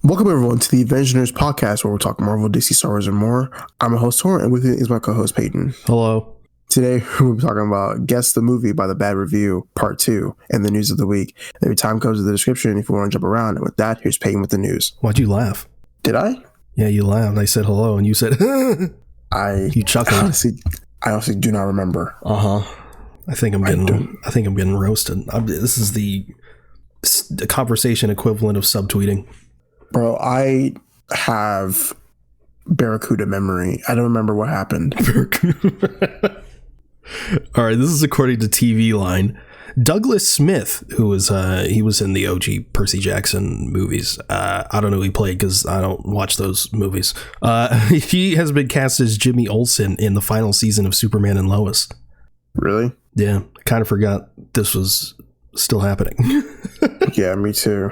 Welcome everyone to the Avengenerds podcast where we're talking Marvel, DC, Star Wars, and more. I'm a host, Tauren, and with me is my co-host, Peyton. Hello. Today, we'll be talking about Guess the Movie by the Bad Review, Part 2, and the news of the week. Every time comes in the description if you want to jump around. And with that, here's Peyton with the news. Why'd you laugh? Did I? Yeah, you laughed. I said hello, and you said, you chuckled. I honestly do not remember. I think I'm getting roasted. This is the conversation equivalent of subtweeting. Bro, I have Barracuda memory. I don't remember what happened. All right, this is according to TV Line. Douglas Smith, who was he was in the OG Percy Jackson movies. I don't know who he played because I don't watch those movies. He has been cast as Jimmy Olsen in the final season of Superman and Lois. Really? Yeah, I kind of forgot this was still happening. Yeah, me too.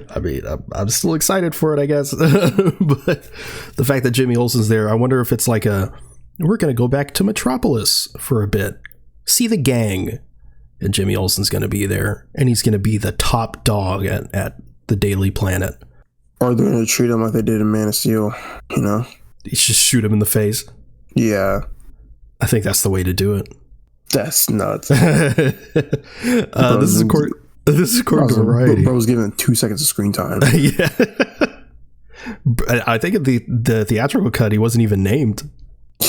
I mean, I'm still excited for it, I guess. But the fact that Jimmy Olsen's there, I wonder if it's like we're going to go back to Metropolis for a bit. See the gang. And Jimmy Olsen's going to be there. And he's going to be the top dog at the Daily Planet. Or they're going to treat him like they did in Man of Steel, you know? You just shoot him in the face. Yeah. I think that's the way to do it. That's nuts. This is according to Variety. Bro's given 2 seconds of screen time. Yeah. I think in the theatrical cut, he wasn't even named.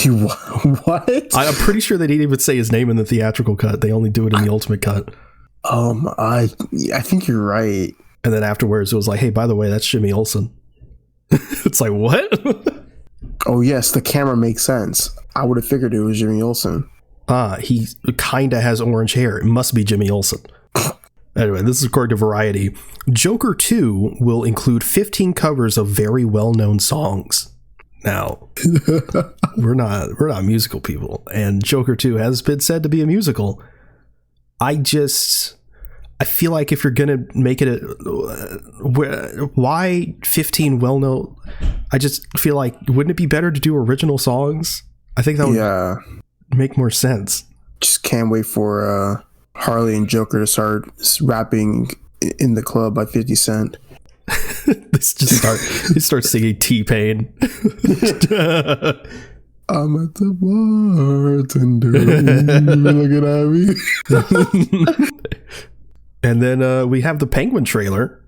What? I'm pretty sure they didn't even say his name in the theatrical cut. They only do it in the ultimate cut. I think you're right. And then afterwards, it was like, hey, by the way, that's Jimmy Olsen. It's like, what? Oh, yes, the camera makes sense. I would have figured it was Jimmy Olsen. He kind of has orange hair. It must be Jimmy Olsen. Anyway, this is according to Variety. Joker 2 will include 15 covers of very well-known songs. Now, we're not musical people, and Joker 2 has been said to be a musical. I feel like if you're gonna make it why 15 well-known? I just feel like, wouldn't it be better to do original songs? I think that would make more sense. Just can't wait for Harley and Joker to start rapping in the club by 50 Cent. They start singing T-Pain. I'm at the bartender looking at me. And then we have the Penguin trailer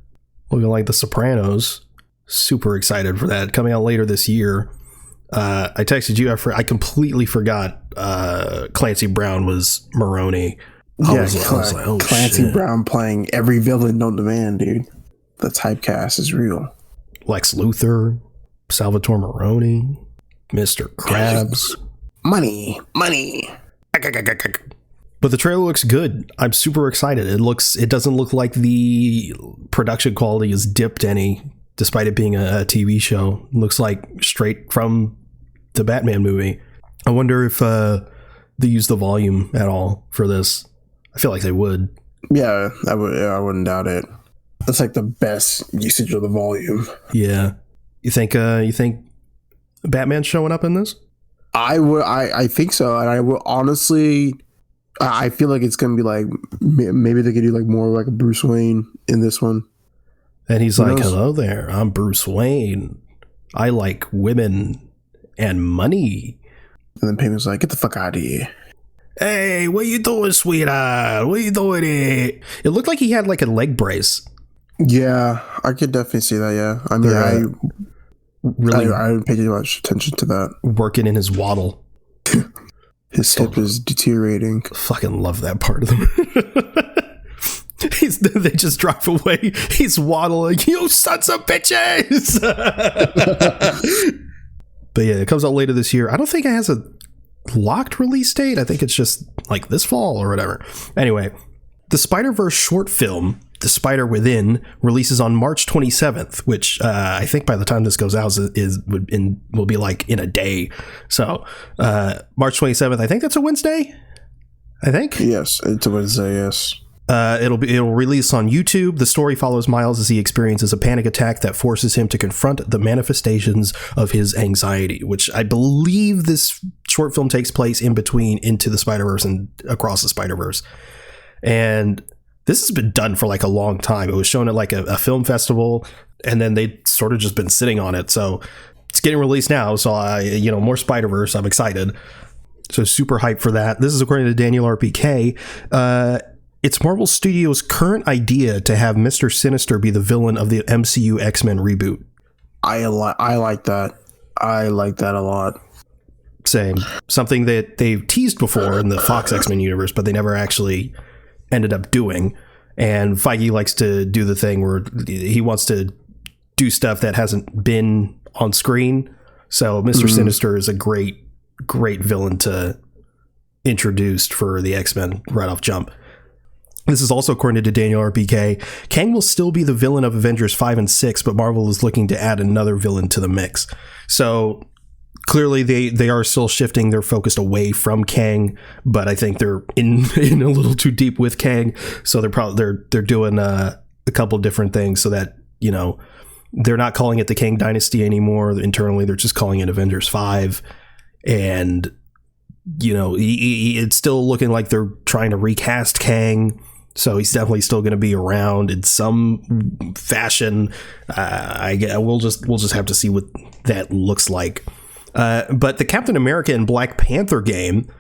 looking like The Sopranos. Super excited for that, coming out later this year. I texted you. I completely forgot Clancy Brown was Maroni. I was like, oh, Clancy shit. Brown playing every villain known to man, dude. The typecast is real. Lex Luthor, Salvatore Maroni, Mr. Krabs. Money. But the trailer looks good. I'm super excited. It doesn't look like the production quality is dipped any, despite it being a TV show. It looks like straight from the Batman movie. I wonder if they use the volume at all for this. I feel like they would. Yeah, I wouldn't doubt it. That's like the best usage of the volume. Yeah. You think Batman's showing up in this? I think so. And I will honestly, I feel like it's going to be like, maybe they could do like more like a Bruce Wayne in this one. And he's like, hello there, I'm Bruce Wayne. I like women and money. And then Peyton's like, get the fuck out of here. Hey, what you doing, sweetheart? What you doing here? It looked like he had like a leg brace. Yeah, I could definitely see that, yeah. I mean, I didn't pay too much attention to that. Working in his waddle. His hip is deteriorating. Fucking love that part of them. They just drive away. He's waddling. You sons of bitches! But yeah, it comes out later this year. I don't think it has a locked release date. I think it's just like this fall or whatever. Anyway, the Spider-Verse short film, The Spider Within, releases on March 27th, which I think by the time this goes out will be like in a day. So March 27th, I think that's a Wednesday. I think. Yes, it's a Wednesday. Yes. It'll release on YouTube. The story follows Miles as he experiences a panic attack that forces him to confront the manifestations of his anxiety, which I believe this short film takes place in between Into the Spider-Verse and Across the Spider-Verse. And This has been done for like a long time. It was shown at like a film festival, and then they sort of just been sitting on it. So it's getting released now. So more Spider-Verse. I'm excited. So super hyped for that. This is according to Daniel RPK. It's Marvel Studios' current idea to have Mr. Sinister be the villain of the MCU X-Men reboot. I like that. I like that a lot. Same. Something that they've teased before in the Fox X-Men universe, but they never actually ended up doing. And Feige likes to do the thing where he wants to do stuff that hasn't been on screen. So Mr. Sinister is a great villain to introduce for the X-Men right off jump. This is also according to Daniel RPK. Kang will still be the villain of Avengers 5 and 6, but Marvel is looking to add another villain to the mix. So clearly they are still shifting their focus away from Kang, but I think they're in a little too deep with Kang. So they're doing a couple different things so that, they're not calling it the Kang Dynasty anymore. Internally, they're just calling it Avengers 5. And, it's still looking like they're trying to recast Kang. So he's definitely still going to be around in some fashion. We'll just have to see what that looks like. But the Captain America and Black Panther game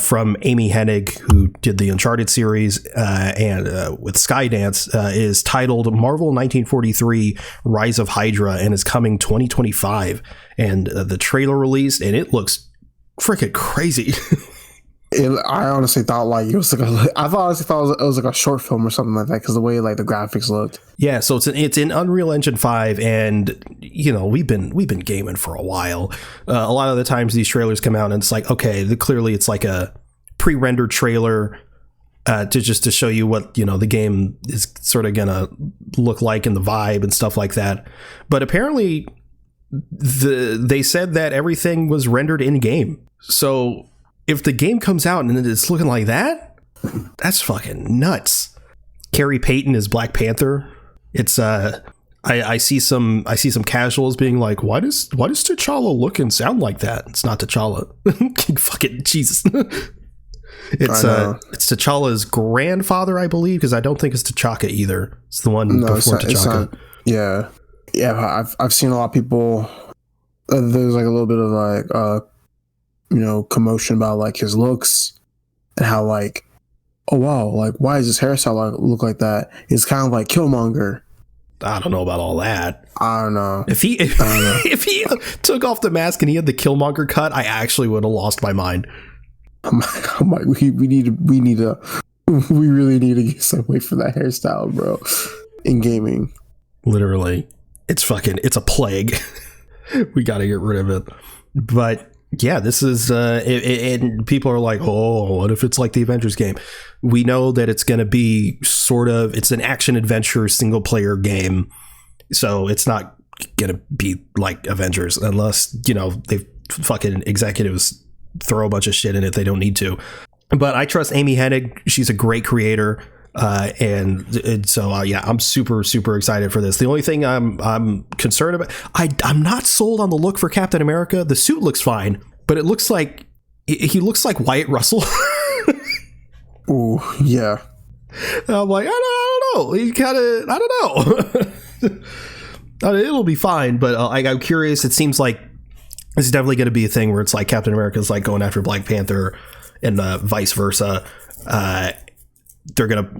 from Amy Hennig, who did the Uncharted series and with Skydance, is titled Marvel 1943 Rise of Hydra and is coming 2025. And the trailer released, and it looks freaking crazy. I honestly thought like it was like it was like a short film or something like that because the way like the graphics looked. Yeah, so it's in Unreal Engine 5, and we've been gaming for a while. A lot of the times these trailers come out and it's like, okay, clearly it's like a pre-rendered trailer to show you what the game is sort of gonna look like and the vibe and stuff like that. But apparently they said that everything was rendered in game. So if the game comes out and it's looking like that, that's fucking nuts. Carrie Peyton is Black Panther. It's I see some casuals being like, why does T'Challa look and sound like that? It's not T'Challa. Fucking Jesus. It's T'Challa's grandfather, I believe, because I don't think it's T'Chaka either. It's the one before T'Chaka. Yeah. I've seen a lot of people. There's like a little bit of like commotion about like his looks and how like, oh wow, like why does his hairstyle look like that? It's kind of like Killmonger. I don't know about all that. I don't know. If he took off the mask and he had the Killmonger cut, I actually would have lost my mind. I'm like, we really need to get some way for that hairstyle, bro. In gaming, literally, it's a plague. We got to get rid of it. But yeah, this is and people are like, oh, what if it's like the Avengers game? We know that it's going to be it's an action adventure single player game, so it's not going to be like Avengers unless they fucking executives throw a bunch of shit in it they don't need to. But I trust Amy Hennig. She's a great creator. And so I'm super excited for this. The only thing I'm concerned about, I'm not sold on the look for Captain America. The suit looks fine, but it looks like he looks like Wyatt Russell. Ooh, yeah. I'm like, I don't know. He kind of, I don't know. It'll be fine, but I'm curious. It seems like this is definitely going to be a thing where it's like Captain America's like going after Black Panther and vice versa. They're gonna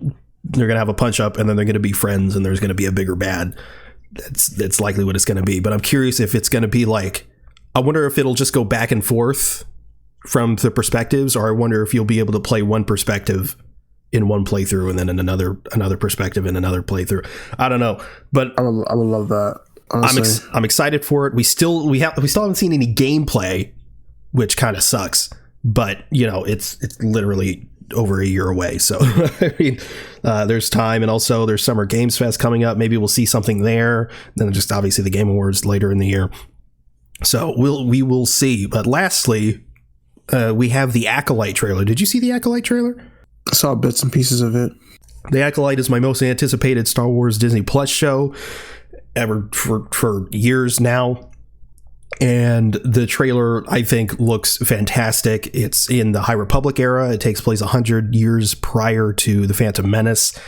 have a punch up, and then they're gonna be friends, and there's gonna be a bigger bad. That's likely what it's gonna be. But I'm curious if it's gonna be like, I wonder if it'll just go back and forth from the perspectives, or I wonder if you'll be able to play one perspective in one playthrough and then in another perspective in another playthrough. I don't know, but I would love that. I'm excited for it. We still haven't seen any gameplay, which kind of sucks. But it's literally over a year away, so I mean, there's time, and also there's Summer Games Fest coming up. Maybe we'll see something there. Then just obviously the Game Awards later in the year, so we will see. But lastly, we have the Acolyte trailer. Did you see the Acolyte trailer? I saw bits and pieces of it. The Acolyte is my most anticipated Star Wars Disney Plus show ever for years now. And the trailer, I think, looks fantastic. It's in the High Republic era. It takes place 100 years prior to the Phantom Menace.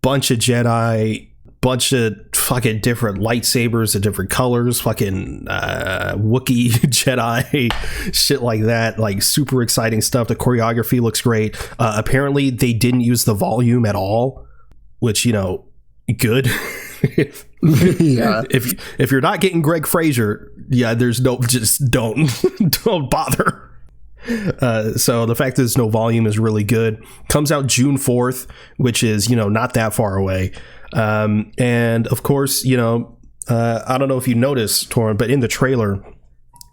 Bunch of Jedi, bunch of fucking different lightsabers of different colors, fucking Wookiee Jedi, shit like that. Like, super exciting stuff. The choreography looks great. Apparently, they didn't use the volume at all, which, you know, good. Yeah. If you're not getting Greg Fraser, yeah, there's no, just don't bother. So the fact that there's no volume is really good. Comes out June 4th, which is, you know, not that far away. And of course, you know, I don't know if you noticed, Tauren, but in the trailer,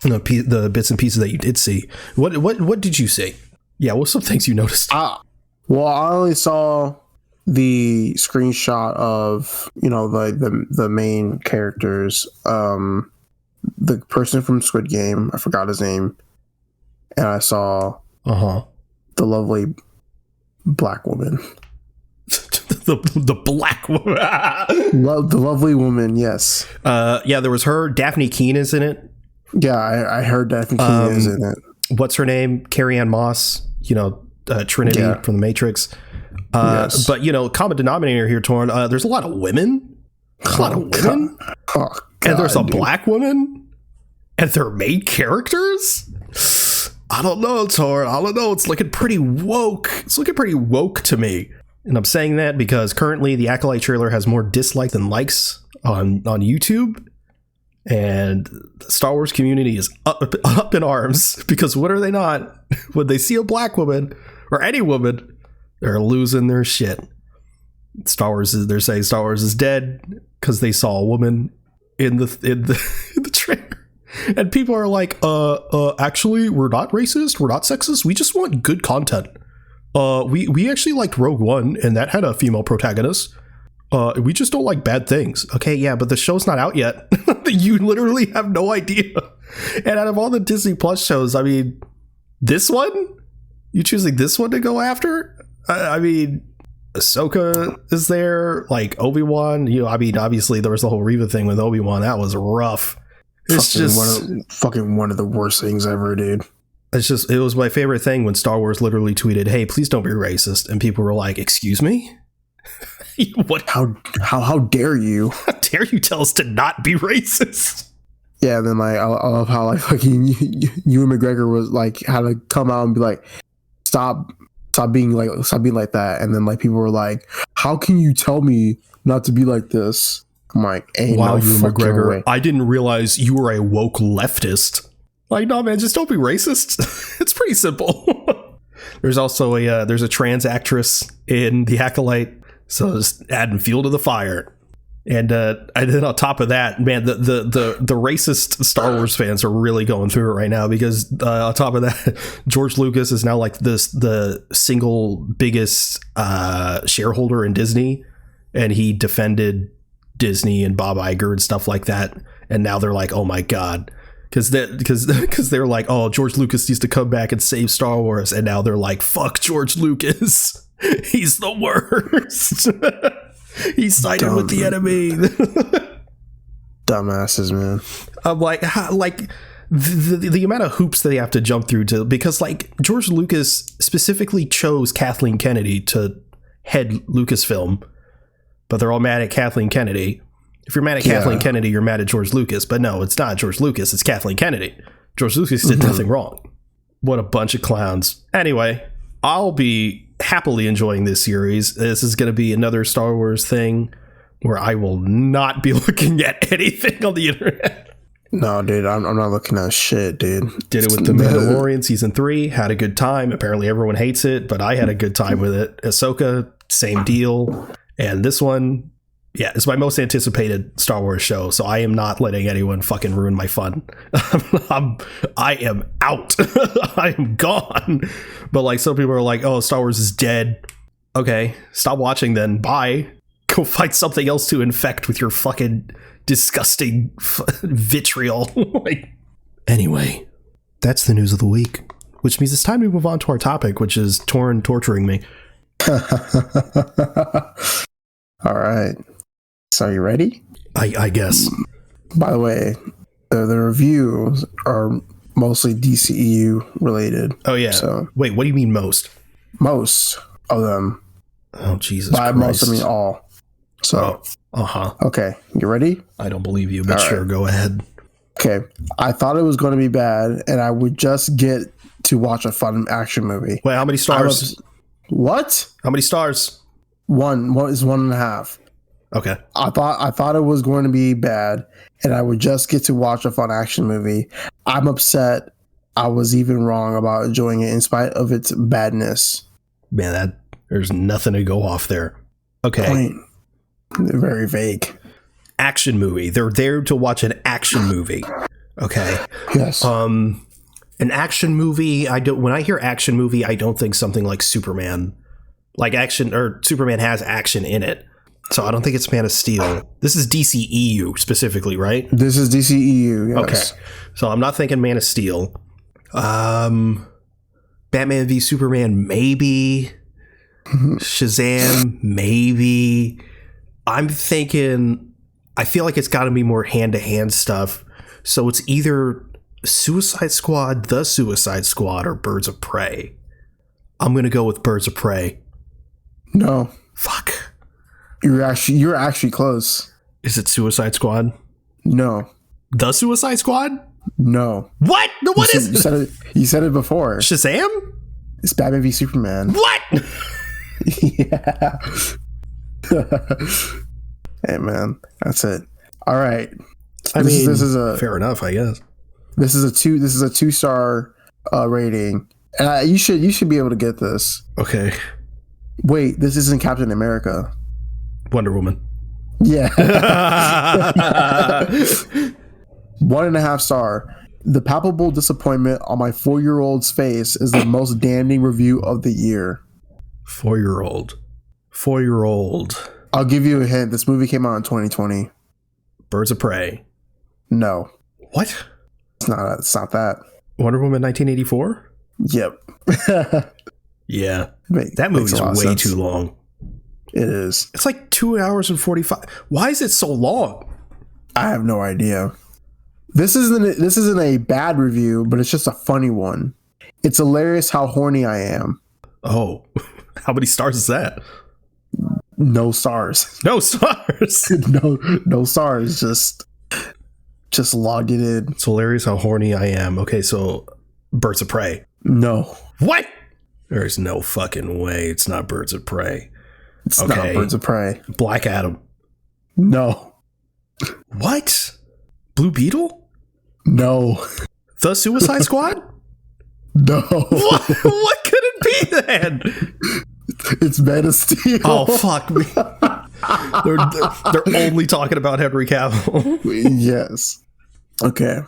the bits and pieces that you did see, what did you see? Yeah, what's some things you noticed? Well, I only saw the screenshot of, you know, the main characters, the person from Squid Game, I forgot his name, and I saw the lovely black woman. the black woman. The lovely woman, yes. Yeah, there was her. Daphne Keane is in it. Yeah, I heard Daphne Keane is in it. What's her name? Carrie-Anne Moss, you know, Trinity from The Matrix. Yes. But, you know, common denominator here, Tauren, there's a lot of women. And there's a black woman. And they're main characters. I don't know, Tauren. I don't know. It's looking pretty woke. It's looking pretty woke to me. And I'm saying that because currently the Acolyte trailer has more dislikes than likes on YouTube. And the Star Wars community is up in arms because what are they not? When they see a black woman or any woman, they're losing their shit. They're saying Star Wars is dead because they saw a woman in the trailer. And people are like, actually, we're not racist, we're not sexist, we just want good content. We actually liked Rogue One, and that had a female protagonist. We just don't like bad things. Okay, yeah, but the show's not out yet. You literally have no idea. And out of all the Disney Plus shows, I mean, this one? You choosing this one to go after? I mean, Ahsoka is there, like Obi-Wan. You know, I mean, obviously there was the whole Reva thing with Obi-Wan. That was rough. It's one of the worst things ever, dude. It was my favorite thing when Star Wars literally tweeted, "Hey, please don't be racist," and people were like, "Excuse me." What? How dare you? How dare you tell us to not be racist? Yeah, then like I love how like fucking Ewan McGregor was like had to come out and be like, stop being like that, and then like people were like, how can you tell me not to be like this? I'm like, wow, Ewan McGregor, I didn't realize you were a woke leftist. Like, no man, just don't be racist. It's pretty simple. There's also there's a trans actress in The Acolyte. So just adding fuel to the fire. And then on top of that, man, the racist Star Wars fans are really going through it right now because on top of that, George Lucas is now like the single biggest shareholder in Disney, and he defended Disney and Bob Iger and stuff like that. And now they're like, oh my god, because they're like, oh, George Lucas needs to come back and save Star Wars, and now they're like, fuck George Lucas. He's the worst. He sided with the enemy. Dumbasses, man. I'm like, the amount of hoops that they have to jump through because like George Lucas specifically chose Kathleen Kennedy to head Lucasfilm, but they're all mad at Kathleen Kennedy. If you're mad at Kathleen Kennedy, you're mad at George Lucas. But no, it's not George Lucas. It's Kathleen Kennedy. George Lucas did nothing wrong. What a bunch of clowns. Anyway, I'll be happily enjoying this series. This is going to be another Star Wars thing where I will not be looking at anything on the internet. No, dude, I'm not looking at shit, dude. Did it with The Mandalorian season 3, had a good time. Apparently everyone hates it, but I had a good time with it. Ahsoka, same deal. And this one, yeah, it's my most anticipated Star Wars show, so I am not letting anyone fucking ruin my fun. I am out. I am gone. But like some people are like, oh, Star Wars is dead. Okay, stop watching then. Bye. Go find something else to infect with your fucking disgusting vitriol. Like, anyway, that's the news of the week, which means it's time to move on to our topic, which is Tauren torturing me. All right. So are you ready? I guess. By the way, the reviews are mostly DCEU related. Oh yeah. So wait, what do you mean most? Most of them. Oh Jesus By Christ. most, I mean all. So okay, you ready? I don't believe you, but sure, go ahead. Okay, I thought it was going to be bad, and I would just get to watch a fun action movie. Wait, how many stars? What? How many stars? One is 1.5. Okay. I thought it was going to be bad, and I would just get to watch a fun action movie. I'm upset. I was even wrong about enjoying it in spite of its badness. Man, there's nothing to go off there. Okay. Point. Very vague. Action movie. They're there to watch an action movie. Okay. Yes. An action movie. When I hear action movie, I don't think something like Superman. Like action, or Superman has action in it. So I don't think it's Man of Steel. This is DCEU specifically, right? This is DCEU, yes. Okay. So I'm not thinking Man of Steel. Batman v Superman, maybe. Shazam, maybe. I'm thinking, I feel like it's got to be more hand-to-hand stuff. So it's either Suicide Squad, The Suicide Squad, or Birds of Prey. I'm going to go with Birds of Prey. No. Fuck. You're actually close. Is it Suicide Squad? No. The Suicide Squad? No. What? What is it? You said it before. Shazam? It's Batman v Superman. What? Yeah. Hey man, that's it. All right. This is a fair enough, I guess. This is a 2-star rating, and you should be able to get this. Okay. Wait, this isn't Captain America. Wonder Woman. Yeah. 1.5 star. The palpable disappointment on my 4-year-old's face is the most damning review of the year. 4-year-old. I'll give you a hint. This movie came out in 2020. Birds of Prey. No. What? It's not that. Wonder Woman 1984? Yep. Yeah. That movie's way too long. It is. It's like 2 hours and 45. Why is it so long? I have no idea. This isn't a bad review, but it's just a funny one. It's hilarious how horny I am. Oh, how many stars is that? No stars. No stars. no stars. Just logged it in. It's hilarious how horny I am. Okay, so Birds of Prey. No. What? There's no fucking way it's not Birds of Prey. It's not Birds of Prey. Black Adam. No. What? Blue Beetle? No. The Suicide Squad? No. What could it be then? It's Man of Steel. Oh, fuck me. They're only talking about Henry Cavill. Yes. Okay.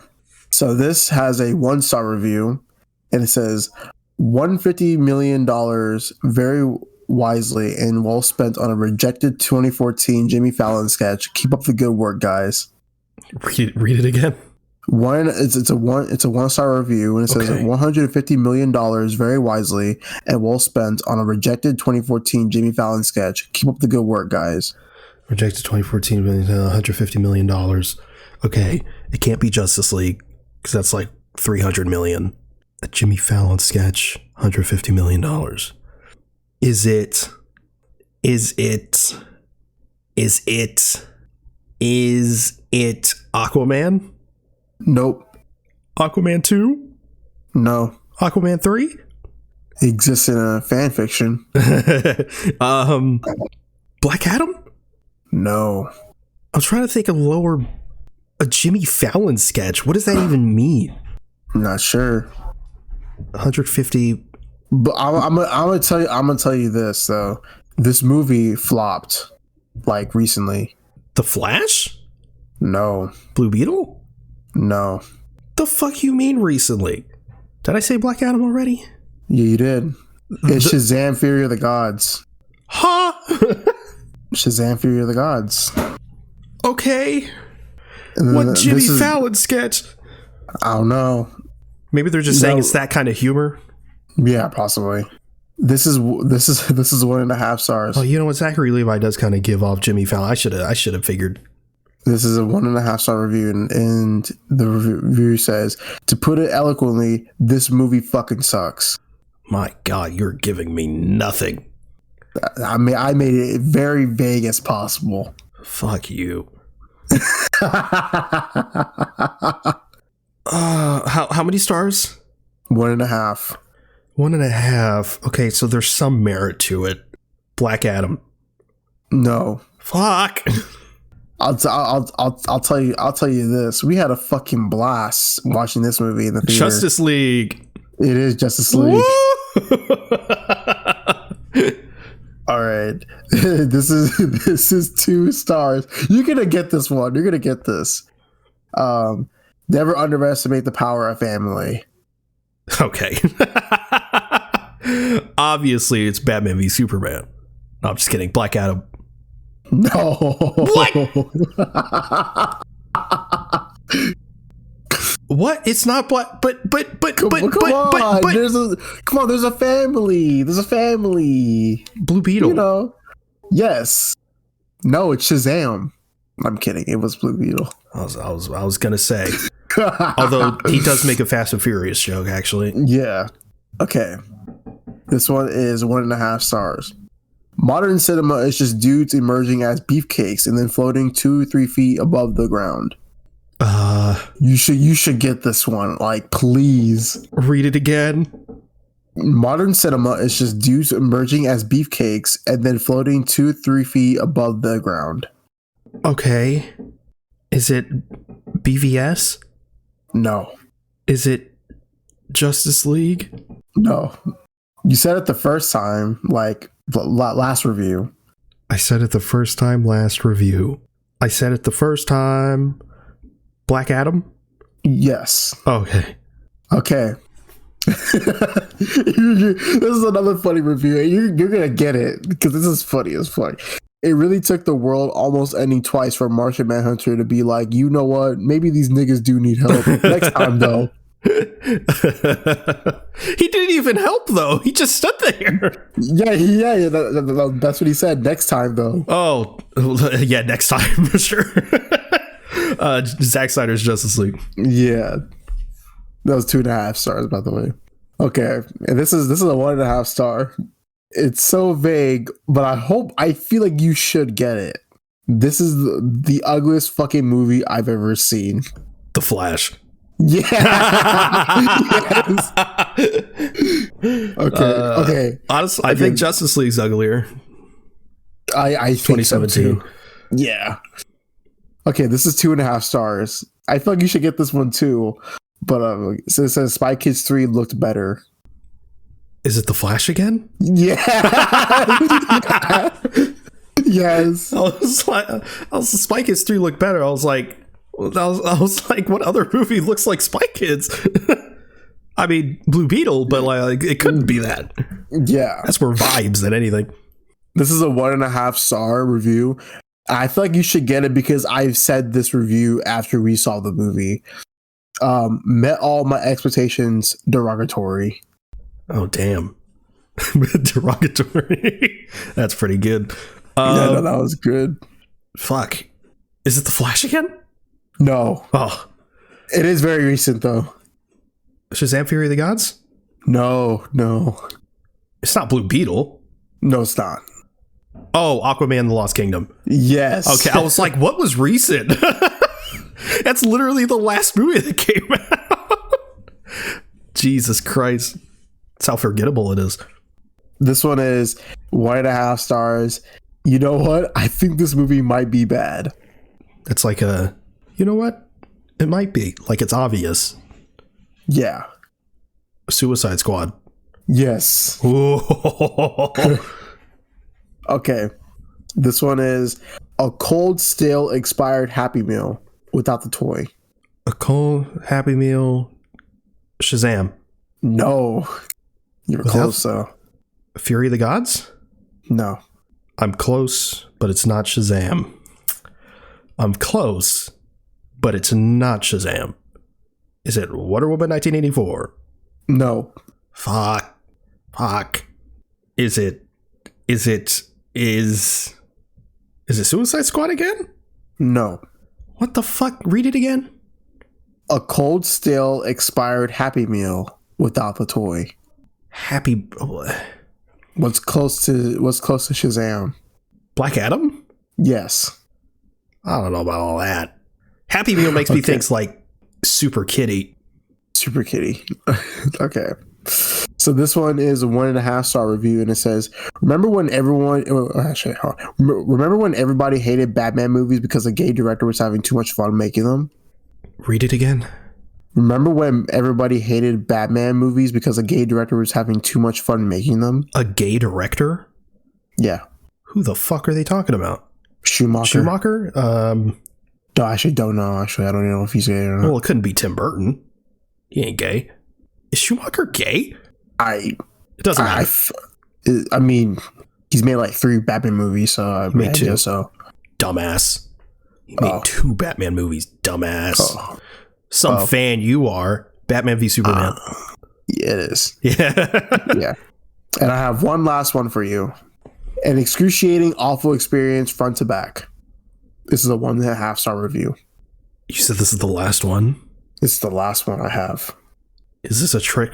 So this has a 1-star review, and it says $150 million very wisely and well spent on a rejected 2014 Jimmy Fallon sketch. Keep up the good work, guys. Read it again. It's a 1-star review, and it says $150 million very wisely and well spent on a rejected 2014 Jimmy Fallon sketch. Keep up the good work, guys. Rejected 2014 $150 million. Okay, it can't be Justice League because that's like $300 million. A Jimmy Fallon sketch, $150 million. Is it Aquaman? Nope. Aquaman 2? No. Aquaman 3? It exists in a fan fiction. Black Adam? No. I'm trying to think of a Jimmy Fallon sketch. What does that even mean? I'm not sure. 150. But I'm gonna tell you this though. This movie flopped like recently. The Flash? No. Blue Beetle? No. The fuck you mean recently? Did I say Black Adam already? Yeah, you did. It's Shazam! Fury of the Gods. Huh? Shazam! Fury of the Gods. Okay. What Jimmy Fallon sketch? I don't know. Maybe they're just saying it's that kind of humor. Yeah, possibly. This is 1.5 stars. Oh, you know what? Zachary Levi does kind of give off Jimmy Fallon. I should have figured. This is a 1.5-star review, and the review says, to put it eloquently, this movie fucking sucks. My God, you're giving me nothing. I mean, I made it very vague as possible. Fuck you. How many stars? 1.5. 1.5. Okay, so there's some merit to it. Black Adam. No. Fuck. I'll tell you this. We had a fucking blast watching this movie in the theater. Justice League. It is Justice League. All right. This is 2 stars. You're gonna get this one. You're gonna get this. Never underestimate the power of family. Okay. Obviously, it's Batman v Superman. No, I'm just kidding. Black Adam. No. What? It's not black. But. Come on. There's a family. There's a family. Blue Beetle. You know. Yes. No, it's Shazam. I'm kidding. It was Blue Beetle. I was gonna say. Although he does make a Fast and Furious joke, actually. Yeah. Okay. This one is 1.5 stars. Modern cinema is just dudes emerging as beefcakes and then floating 2-3 feet above the ground. You should get this one. Like, please. Read it again. Modern cinema is just dudes emerging as beefcakes and then floating 2-3 feet above the ground. Okay. Is it BVS? No. Is it Justice League? No. You said it the first time, like last review. I said it the first time last review. I said it the first time. Black Adam? Yes. Okay. Okay. This is another funny review. You're going to get it because this is funny as fuck. It really took the world almost ending twice for Martian Manhunter to be like, you know what? Maybe these niggas do need help. Next time, though. He didn't even help, though. He just stood there. Yeah. That's what he said. Next time, though. Oh, yeah, next time, for sure. Zack Snyder's Justice League. Yeah. That was 2.5 stars, by the way. Okay. And this is a 1.5 star. It's so vague, but I feel like you should get it. This is the ugliest fucking movie I've ever seen. The Flash. Yeah. Yes. Okay. Honestly, I think Justice League's uglier. I think 2017. so too. Yeah. Okay, this is 2.5 stars. I feel like you should get this one too. But so it says Spy Kids 3 looked better. Is it The Flash again? Yeah. Yes. I was Spy Kids 3 looked better. I was like, what other movie looks like Spy Kids? I mean, Blue Beetle, but like it couldn't be that. Yeah. That's more vibes than anything. This is a 1.5 star review. I feel like you should get it because I've said this review after we saw the movie. Met all my expectations derogatory. Oh, damn. Derogatory. That's pretty good. Yeah, no, that was good. Fuck. Is it The Flash again? No. Oh. It is very recent, though. Shazam! Fury of the Gods? No. It's not Blue Beetle. No, it's not. Oh, Aquaman the Lost Kingdom. Yes. Okay, I was like, what was recent? That's literally the last movie that came out. Jesus Christ. That's how forgettable it is. This one is 1.5 stars. You know what? I think this movie might be bad. It's like you know what? It might be. Like, it's obvious. Yeah. Suicide Squad. Yes. Okay. This one is a cold, stale, expired Happy Meal without the toy. A cold Happy Meal. Shazam. No. You were close, though. Fury of the Gods? No. I'm close, but it's not Shazam. I'm close, but it's not Shazam. Is it Wonder Woman 1984? No. Fuck. Is it Suicide Squad again? No. What the fuck? Read it again. A cold, stale, expired Happy Meal without the toy. Happy. What's close to Shazam? Black Adam? Yes. I don't know about all that. Happy Meal makes me think like Super Kitty. Super Kitty. Okay. So this one is a 1.5 star review, and it says, remember when everybody hated Batman movies because a gay director was having too much fun making them? Read it again. Remember when everybody hated Batman movies because a gay director was having too much fun making them? A gay director? Yeah. Who the fuck are they talking about? Schumacher? No, I actually don't know. Actually, I don't even know if he's gay or not. Well, it couldn't be Tim Burton. He ain't gay. Is Schumacher gay? It doesn't matter. I mean, he's made like 3 Batman movies, so I made 2. So. Dumbass. He made 2 Batman movies. Dumbass. Some fan you are. Batman v Superman. Yeah, it is. Yeah. Yeah. And I have one last one for you. An excruciating, awful experience front to back. This is a 1.5 star review. You said this is the last one? This is the last one I have. Is this a trick?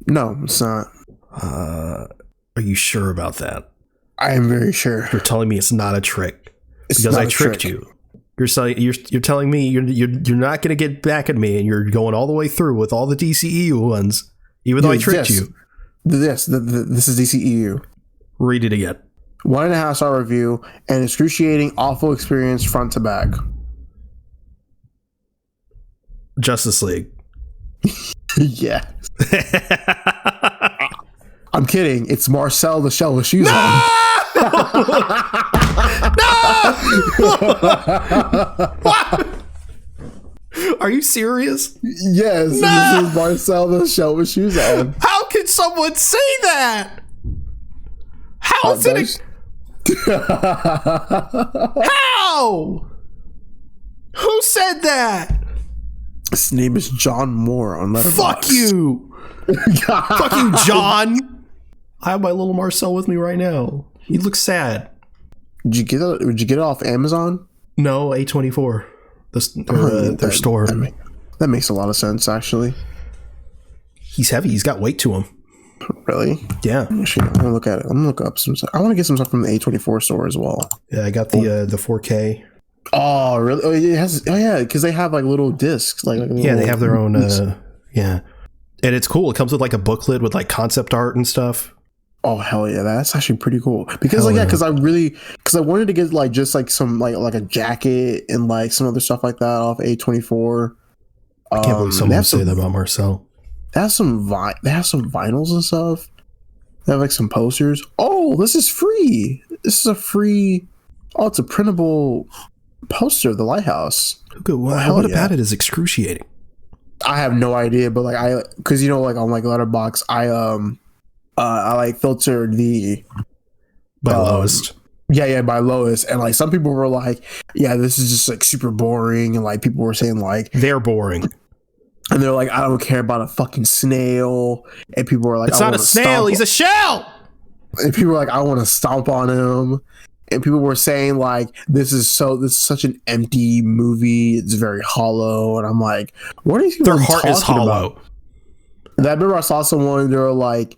No, it's not. Are you sure about that? I am very sure. You're telling me it's not a trick It's because not I a tricked trick. you. You're telling me you're not going to get back at me, and you're going all the way through with all the DCEU ones, even though I tricked you. Yes, this is DCEU. Read it again. 1.5 star review. An excruciating, awful experience front to back. Justice League. Yeah. I'm kidding. It's Marcel the Shell with shoes on. What? Are you serious? Yes, this is Marcel the Shell with shoes on. How can someone say that? How is it? How? Who said that? His name is John Moore on Letterboxd. Fuck you. Fuck you, John. I have my little Marcel with me right now. He looks sad. Did you get it off Amazon? No, A24. Their store. That makes a lot of sense, actually. He's heavy. He's got weight to him. Really? Yeah. Actually, I'm gonna look at it. I'm gonna look up some stuff. I want to get some stuff from the A24 store as well. Yeah, I got the 4K. Oh, really? Oh, it has. Oh, yeah, because they have like little discs. Yeah, they have their own. Yeah, and it's cool. It comes with like a booklet with like concept art and stuff. Oh hell yeah, that's actually pretty cool. Because because I wanted to get like just like some like a jacket and like some other stuff like that off A24. I can't believe someone would say that about Marcel. They have some vinyls and stuff. They have like some posters. Oh, this is free. This is a free. Oh, it's a printable poster of the lighthouse. What about it is excruciating? I have no idea, but like because like on like Letterboxd, I like filtered the by Lois. Yeah, by Lois, and like some people were like, yeah, this is just like super boring, and like people were saying like they're boring. And they're like, I don't care about a fucking snail. And people were like, it's not a snail, he's a shell. And people were like, I want to stomp on him. And people were saying like, this is such an empty movie. It's very hollow. And I'm like, what are these people Their heart is hollow. About? And I remember I saw someone, they were like,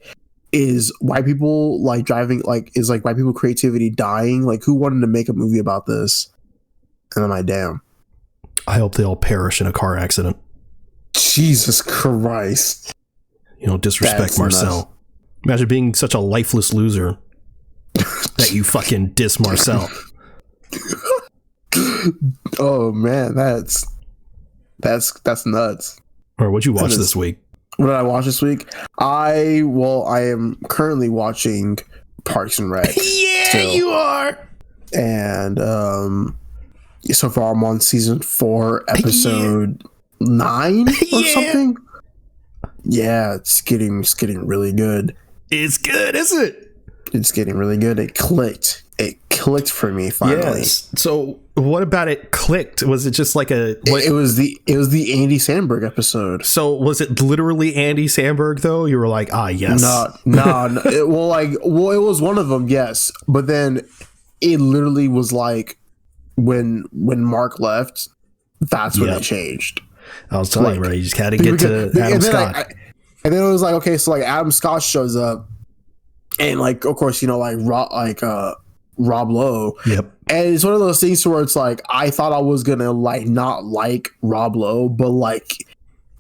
is white people like driving, like, is like white people creativity dying? Like, who wanted to make a movie about this? And I'm like, damn. I hope they all perish in a car accident. Jesus Christ. You don't disrespect Marcel. Nuts. Imagine being such a lifeless loser that you fucking diss Marcel. Oh man, that's nuts. Or what'd you watch this week? What did I watch this week? I am currently watching Parks and Rec. Yeah, still. You are. And so far I'm on season 4, episode 9 or something. Yeah, it's getting really good. It's good, isn't it? It's getting really good. It clicked for me finally. Yes. So what about it clicked? Was it just like it was the Andy Samberg episode. So was it literally Andy Samberg though? You were like, yes. No. It was one of them, yes. But then it literally was like when Mark left, that's when it changed. I was telling you, right? You just had to get to Adam Scott. And then it was like, okay, so like Adam Scott shows up, and like, of course, like Rob Lowe. Yep. And it's one of those things where it's like, I thought I was gonna like not like Rob Lowe, but like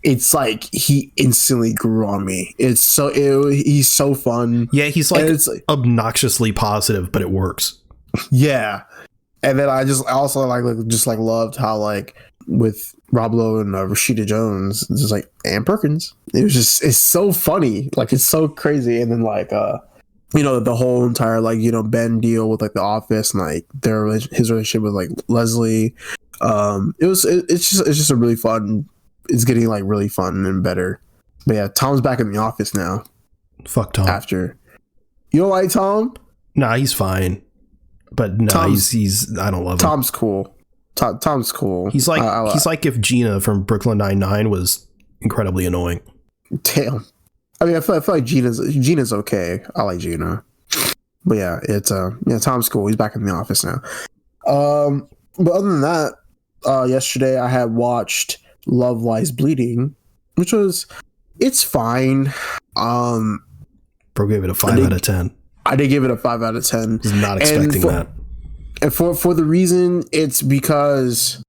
it's like he instantly grew on me. He's so fun. Yeah, he's like obnoxiously positive, but it works. Yeah. And then I also loved how like with Rob Lowe and Rashida Jones, it's just like Ann Perkins. It's so funny, like it's so crazy. And then like the whole entire like Ben deal with like The Office and like his relationship with like Leslie. It's just a really fun. It's getting like really fun and better. But yeah, Tom's back in the office now. Fuck Tom. After you don't like Tom? Nah, he's fine. But no, he's I don't love him. Tom's cool. Tom's cool. He's like if Gina from Brooklyn Nine-Nine was incredibly annoying. Damn. I mean, I feel like Gina's okay. I like Gina. But yeah, Tom's cool. He's back in the office now. But other than that, yesterday I had watched Love Lies Bleeding, which it's fine. Bro gave it a 5 out of 10. I did give it a 5 out of 10. I was not expecting that. And for the reason, it's because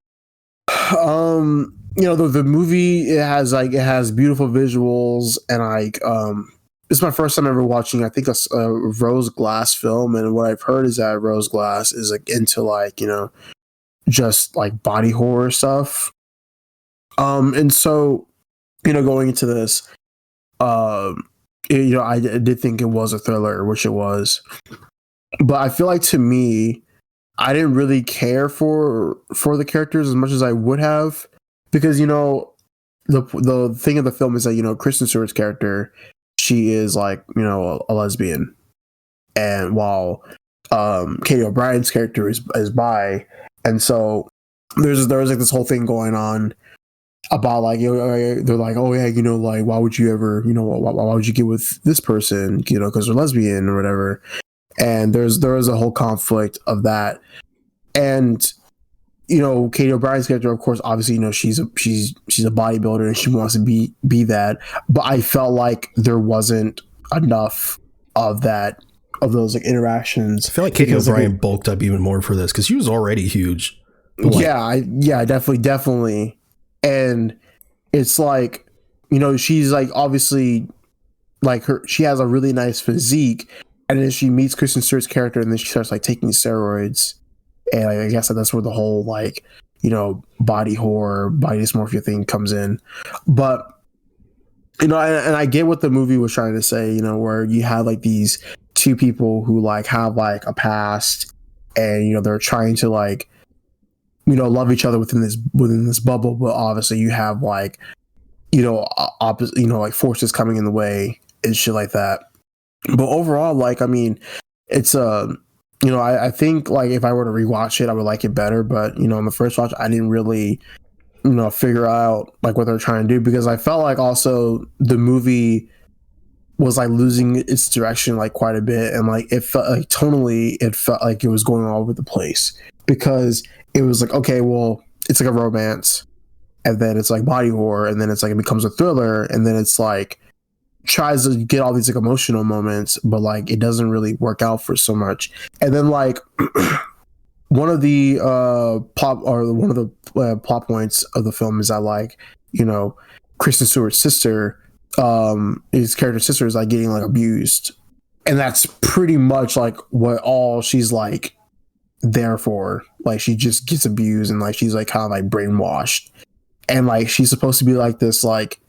the movie it has beautiful visuals, and like it's my first time ever watching I think a Rose Glass film, and what I've heard is that Rose Glass is like into like just like body horror stuff. And so going into this, I did think it was a thriller, which it was, but I feel like to me, I didn't really care for the characters as much as I would have, because the thing of the film is that Kristen Stewart's character, she is like a lesbian, and while Katie O'Brien's character is bi, and so there's like this whole thing going on about like they're like, oh yeah, like why would you ever why would you get with this person because they're lesbian or whatever. And there was a whole conflict of that. And Katie O'Brien's character, of course, obviously she's a bodybuilder and she wants to be that, but I felt like there wasn't enough of those like interactions. I feel like Katie O'Brien bulked up even more for this because she was already huge. Definitely. And it's like she's like obviously like she has a really nice physique. And then she meets Kristen Stewart's character, and then she starts like taking steroids, and like, I guess that's where the whole like body horror, body dysmorphia thing comes in. But and I get what the movie was trying to say, where you have like these two people who like have like a past, and they're trying to like love each other within this bubble, but obviously you have like opposite like forces coming in the way and shit like that. But overall, like, I mean, it's I think like if I were to rewatch it, I would like it better. But on the first watch, I didn't really figure out like what they're trying to do, because I felt like also the movie was like losing its direction like quite a bit, and like it felt like tonally it felt like it was going all over the place, because it was like, okay, well, it's like a romance, and then it's like body horror, and then it's like it becomes a thriller, and then it's like tries to get all these like emotional moments, but like it doesn't really work out for so much. And then like one of the plot points of the film is that like Kristen Stewart's sister, his character's sister, is like getting like abused, and that's pretty much like what all she's like there for. Like she just gets abused, and like she's like kind of like brainwashed, and like she's supposed to be like this like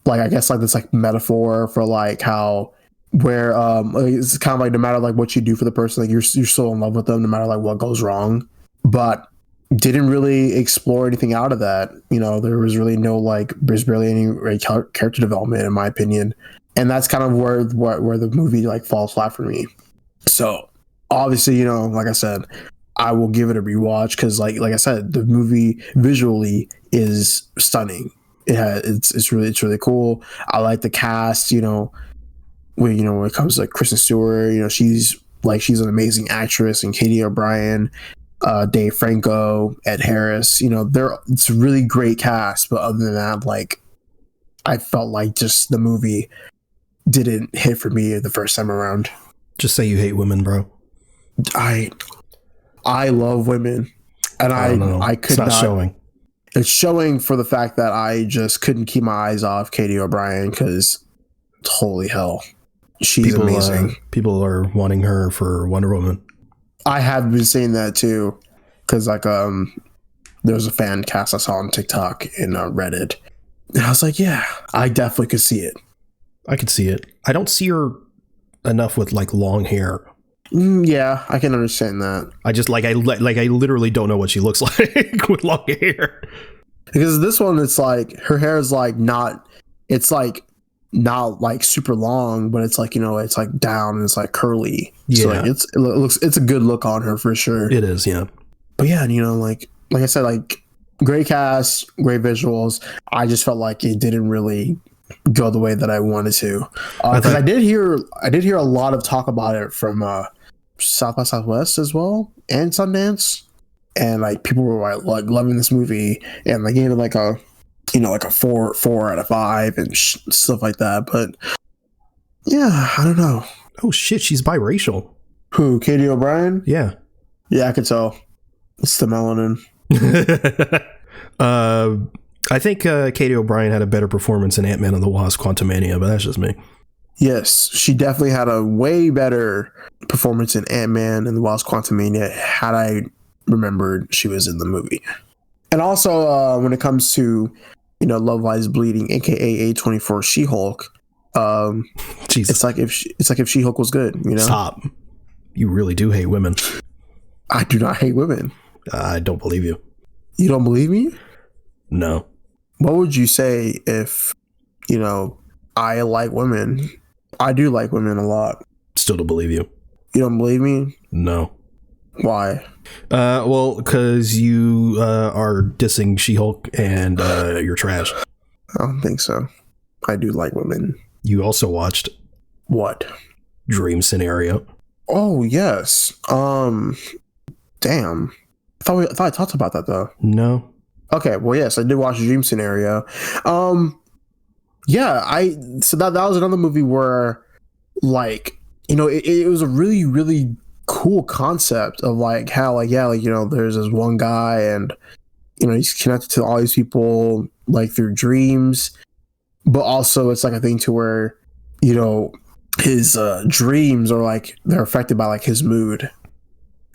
I guess like this like metaphor for like how where it's kind of like no matter like what you do for the person, like you're so in love with them no matter like what goes wrong. But didn't really explore anything out of that. There was really there's barely any character development in my opinion, and that's kind of where the movie like falls flat for me. So obviously like I said, I will give it a rewatch, because like I said, the movie visually is stunning. It's really cool. I like the cast. When it comes to like Kristen Stewart, she's an amazing actress, and Katie O'Brien, Dave Franco, Ed Harris. It's a really great cast, but other than that, like, I felt like just the movie didn't hit for me the first time around. Just say you hate women, bro. I love women, and I could it's not not. Showing. It's showing for the fact that I just couldn't keep my eyes off Katie O'Brien because, holy hell, she's amazing. People are wanting her for Wonder Woman. I have been saying that too, because like there was a fan cast I saw on TikTok and Reddit, and I was like, yeah, I definitely could see it. I could see it. I don't see her enough with like long hair. Yeah, I can understand that. I just I literally don't know what she looks like with long hair. Because this one, it's like her hair is like not like super long, but it's like, it's like down and it's like curly. Yeah, so like it's a good look on her for sure. It is, yeah. But yeah, like I said, like great cast, great visuals. I just felt like it didn't really go the way that I wanted to, because I did hear a lot of talk about it from South by Southwest as well and Sundance, and like people were like loving this movie and they gave it like a like a 4 out of 5 and stuff like that. But yeah, I don't know. Oh shit, she's biracial. Who, Katie O'Brien? Yeah, I could tell. It's the melanin. I think Katie O'Brien had a better performance in Ant-Man and the Wasp: Quantumania, but that's just me. Yes, she definitely had a way better performance in Ant-Man and the Wasp: Quantumania had I remembered she was in the movie. And also, when it comes to, Love Lies Bleeding, aka A24 She-Hulk, it's like if She-Hulk was good, Stop. You really do hate women. I do not hate women. I don't believe you. You don't believe me? No. What would you say if, I like women? I do like women a lot. Still don't believe you. You don't believe me? No. Why? Well, because you are dissing She-Hulk and you're trash. I don't think so. I do like women. You also watched what? Dream Scenario. Oh yes. Damn. I thought I talked about that though. No. Okay. Well, yes, I did watch Dream Scenario. Yeah. So that was another movie where, like, it was a really, really cool concept of like how there's this one guy and he's connected to all these people like through dreams, but also it's like a thing to where his dreams are like they're affected by like his mood,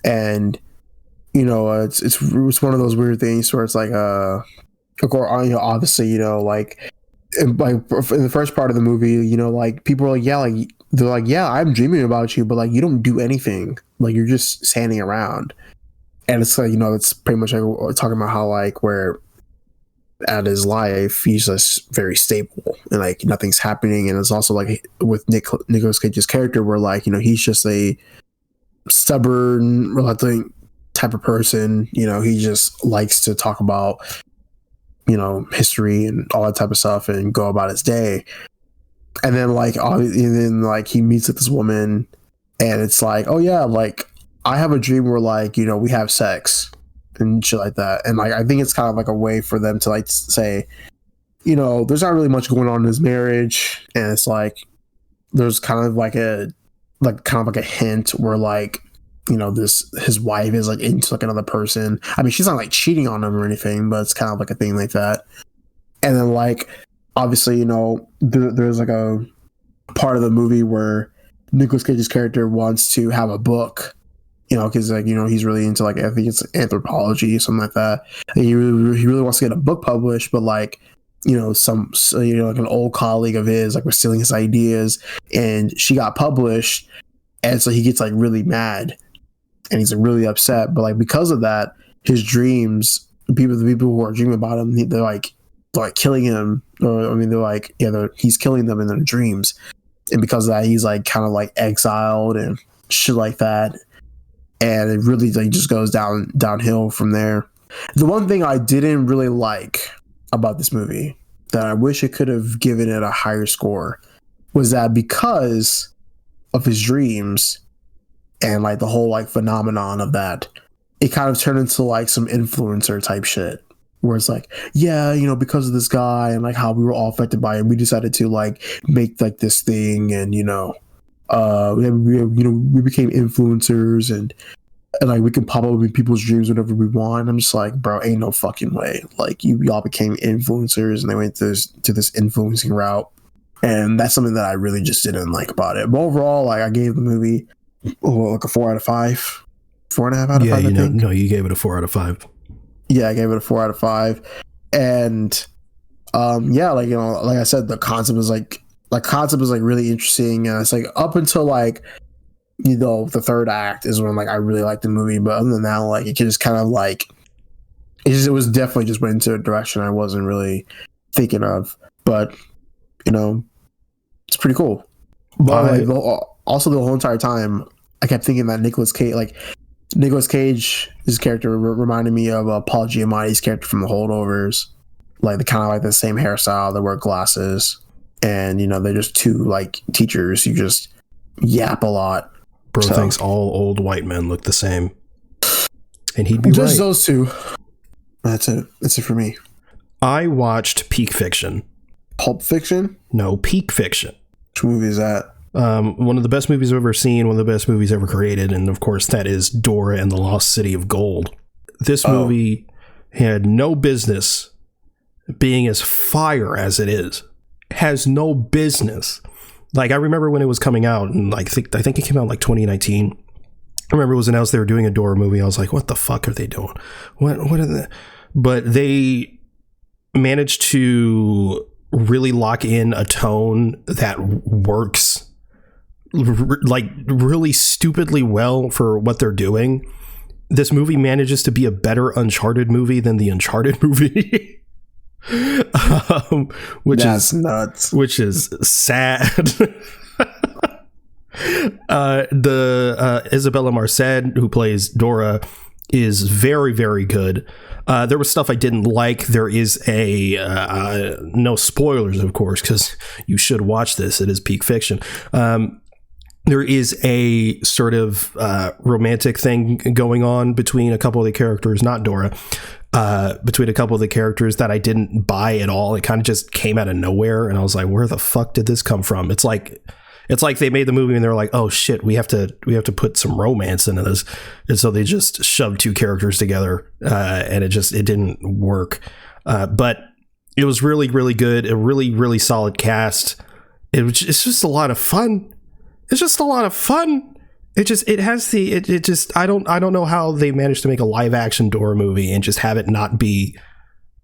and it's one of those weird things where it's like obviously like in the first part of the movie, like people are like they're like, yeah, I'm dreaming about you, but like you don't do anything, like you're just standing around. And it's like, it's pretty much like talking about how like where at his life he's just very stable and like nothing's happening. And it's also like with Nicolas Cage's character where like he's just a stubborn, reluctant type of person. He just likes to talk about history and all that type of stuff and go about his day. And then he meets with this woman and it's like, oh yeah, like I have a dream where like we have sex and shit like that. And like I think it's kind of like a way for them to like say, there's not really much going on in his marriage, and it's like there's kind of like a hint where like his wife is like into like another person. I mean, she's not like cheating on him or anything, but it's kind of like a thing like that. And then like obviously there's like a part of the movie where Nicolas Cage's character wants to have a book, because like he's really into like I think it's anthropology or something like that. And he really wants to get a book published, but like some like an old colleague of his like was stealing his ideas, and she got published, and so he gets like really mad and he's like really upset. But like because of that, his dreams, the people who are dreaming about him, they're like killing him, or I mean he's killing them in their dreams, and because of that he's like kind of like exiled and shit like that. And it really like just goes downhill from there. The one thing I didn't really like about this movie that I wish it could have given it a higher score was that because of his dreams and like the whole like phenomenon of that, it kind of turned into like some influencer type shit where it's like, yeah, you know, because of this guy and like how we were all affected by it, we decided to like make like this thing, and you know, we became influencers, and like we can pop up in people's dreams whenever we want. I'm just like, bro, ain't no fucking way. Like y'all became influencers, and they went to this influencing route, and that's something that I really just didn't like about it. But overall, like I gave the movie like a 4 out of 5, 4.5 out of 5. I think. No, you gave it a 4 out of 5. Yeah, I gave it a 4 out of 5, and yeah, like, you know, like I said, the concept is like really interesting, and it's like up until like, you know, the third act is when like I really liked the movie, but other than that, like it just kind of like it was definitely just went into a direction I wasn't really thinking of, but you know, it's pretty cool. But also the whole entire time I kept thinking that Nicolas Cage, his character reminded me of Paul Giamatti's character from The Holdovers, like the kind of like the same hairstyle, they wear glasses, and you know, they're just two like teachers who just yap a lot. Bro thinks all old white men look the same, and he'd be just right. Those two. That's it for me. I watched Peak Fiction. Pulp Fiction? No, Peak Fiction. Which movie is that? One of the best movies I've ever seen, one of the best movies ever created, and of course that is Dora and the Lost City of Gold. This movie had no business being as fire as it is. Has no business. Like, I remember when it was coming out, and like I think it came out in like 2019. I remember it was announced they were doing a Dora movie. I was like, what the fuck are they doing? What are they? But they managed to really lock in a tone that works like really stupidly well for what they're doing. This movie manages to be a better Uncharted movie than the Uncharted movie. Which That's is nuts. Which is sad. Isabella Marced, who plays Dora, is very, very good. There was stuff I didn't like. There is no spoilers, of course, because you should watch this. It is Peak Fiction. There is a sort of romantic thing going on between a couple of the characters, not Dora, between a couple of the characters that I didn't buy at all. It kind of just came out of nowhere, and I was like, where the fuck did this come from? It's like they made the movie and they're like, oh shit, we have to put some romance into this, and so they just shoved two characters together, and it didn't work. But it was really, really good. A really, really solid cast. It's just a lot of fun. It's just a lot of fun. I don't know how they managed to make a live action Dora movie and just have it not be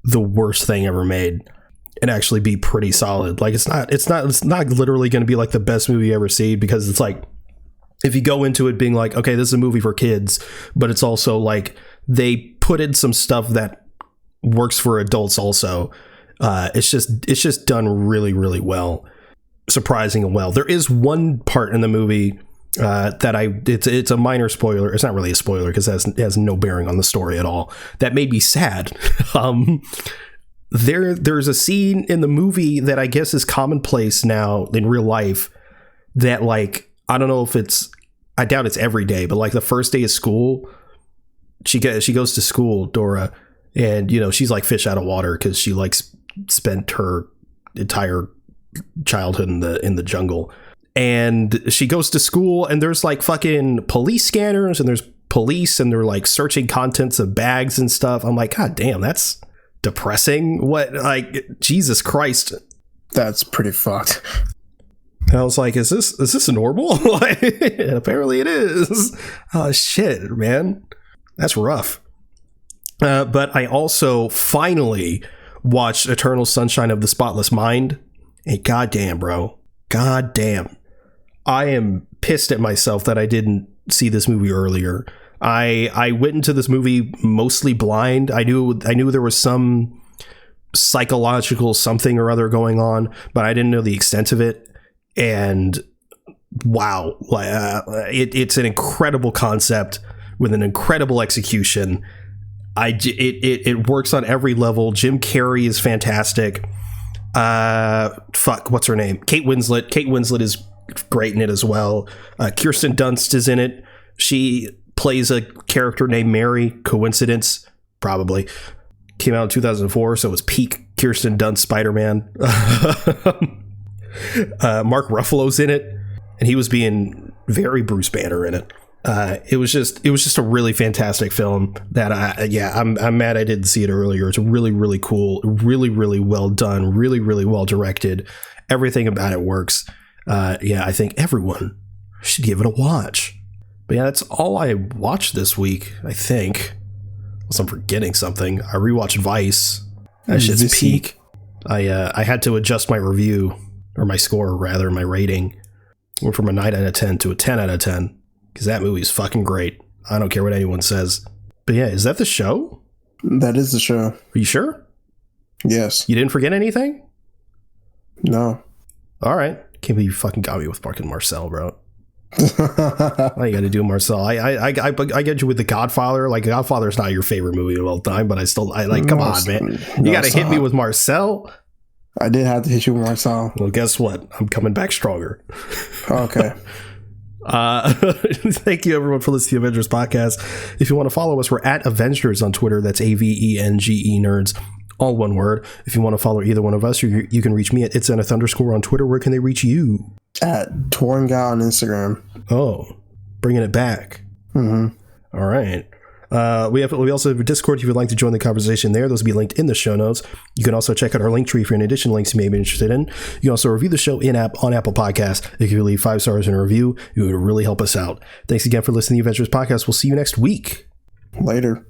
the worst thing ever made and actually be pretty solid. Like it's not literally going to be like the best movie you ever see, because it's like, if you go into it being like, okay, this is a movie for kids, but it's also like they put in some stuff that works for adults also. It's just done really, really well. Surprising well. There is one part in the movie it's a minor spoiler. It's not really a spoiler because it has no bearing on the story at all. That made me sad. There's a scene in the movie that I guess is commonplace now in real life that, like, I don't know if I doubt it's every day, but like the first day of school, she goes to school, Dora, and you know, she's like fish out of water because she like spent her entire childhood in the jungle, and she goes to school and there's like fucking police scanners and there's police and they're like searching contents of bags and stuff. I'm like, god damn, that's depressing. What, like, Jesus Christ, that's pretty fucked. And I was like, is this normal? Apparently it is. Oh shit, man, that's rough. But I also finally watched Eternal Sunshine of the Spotless Mind. Hey, goddamn, bro. Goddamn. I am pissed at myself that I didn't see this movie earlier. I went into this movie mostly blind. I knew there was some psychological something or other going on, but I didn't know the extent of it. And wow, it's an incredible concept with an incredible execution. It works on every level. Jim Carrey is fantastic. What's her name? Kate Winslet is great in it as well. Kirsten Dunst is in it. She plays a character named Mary. Coincidence? Probably. Came out in 2004, so it was peak Kirsten Dunst Spider-Man. Mark Ruffalo's in it, and he was being very Bruce Banner in it. It was just a really fantastic film that I'm mad I didn't see it earlier. It's really, really cool, really, really well done, really, really well directed. Everything about it works. I think everyone should give it a watch. But yeah, that's all I watched this week, I think. Unless I'm forgetting something. I rewatched Vice. That's just peak. I had to adjust my review, or my score rather, my rating. Went from a 9 out of 10 to a 10 out of 10. Because that movie is fucking great. I don't care what anyone says. But yeah, is that the show? That is the show. Are you sure? Yes. You didn't forget anything? No. All right. Can't believe you fucking got me with fucking Marcel, bro. All you got to do, Marcel. I get you with The Godfather. Like, Godfather is not your favorite movie of all time, but come on, man. You got to hit me with Marcel. I did have to hit you with Marcel. Well, guess what? I'm coming back stronger. Okay. Thank you everyone for listening to the Avengers podcast. If you want to follow us, we're at Avengenerds on Twitter. That's AVENGE nerds, all one word. If you want to follow either one of us, you can reach me at __ on Twitter. Where can they reach you? At Tauren Guy on Instagram. Oh, bringing it back. Mm-hmm. All right. We also have a Discord if you'd like to join the conversation there. Those will be linked in the show notes. You can also check out our link tree for any additional links you may be interested in. You can also review the show in-app on Apple Podcasts. If you leave 5 stars in a review, it would really help us out. Thanks again for listening to the Avengers podcast. We'll see you next week. Later.